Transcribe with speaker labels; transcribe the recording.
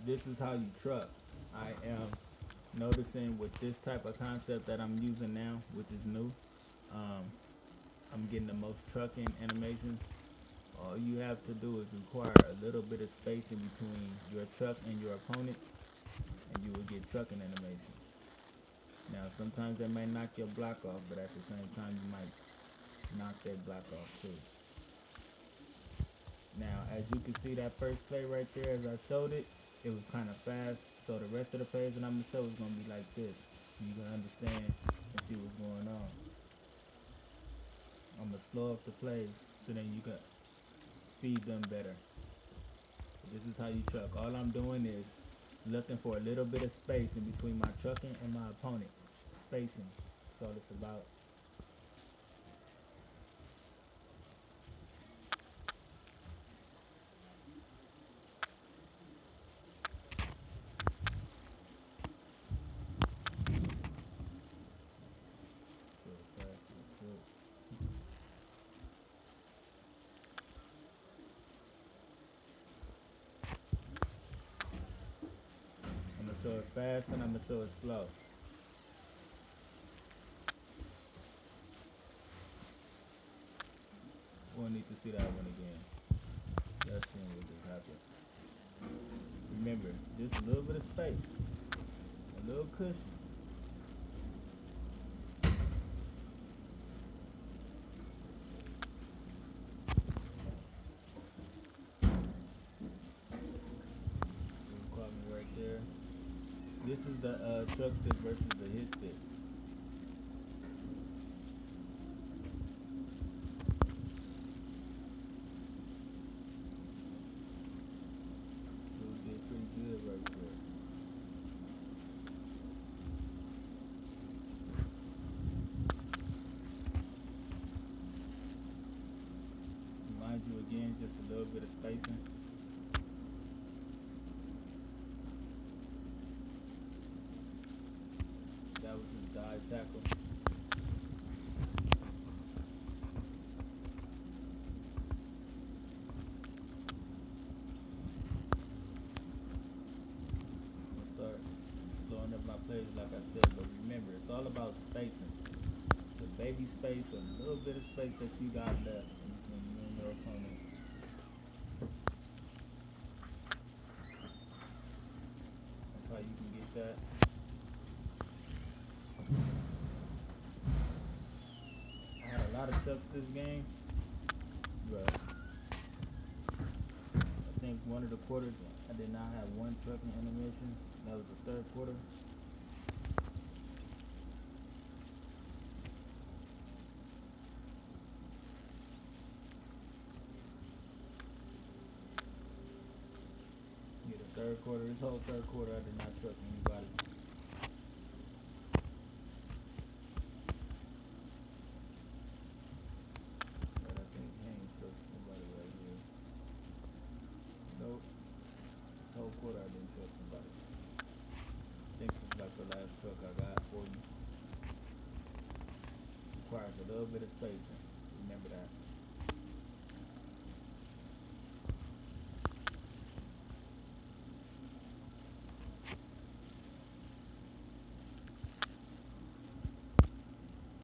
Speaker 1: this is how you truck. I am noticing with this type of concept that I'm using now, which is new, um, I'm getting the most trucking animations. All you have to do is require a little bit of space in between your truck and your opponent, and you will get trucking animation. Now, sometimes that may knock your block off, but at the same time, you might knock that block off too. Now, as you can see, that first play right there, as I showed it, it was kind of fast. So the rest of the plays that I'm gonna show is gonna be like this. You can understand and see what's going on. I'm gonna slow up the plays so then you can see them better. This is how you truck. All I'm doing is looking for a little bit of space in between my trucking and my opponent. Spacing. That's all it's about. So fast and quick. I'm gonna show it fast and I'm gonna show it slow. We'll need to see that one again. Let's see what just happened. Remember, just a little bit of space, a little cushion. You caught me right there. This is the truck stick versus the hit stick. It did pretty good right there. Remind you again, just a little bit of spacing. That was his dive tackle. I'll start slowing up my plays like I said, but remember, it's all about spacing. The baby space, a little bit of space that you got left in between you and your opponent. That's how you can get that. I had a lot of trucks this game, but I think one of the quarters I did not have one trucking animation. That was the third quarter. Yeah, the third quarter, this whole third quarter, I did not truck anybody. But I think he ain't truck nobody right here. Nope. This whole quarter, I didn't truck somebody. I think this is like the last truck I got for you. Requires a little bit of spacing. Remember that.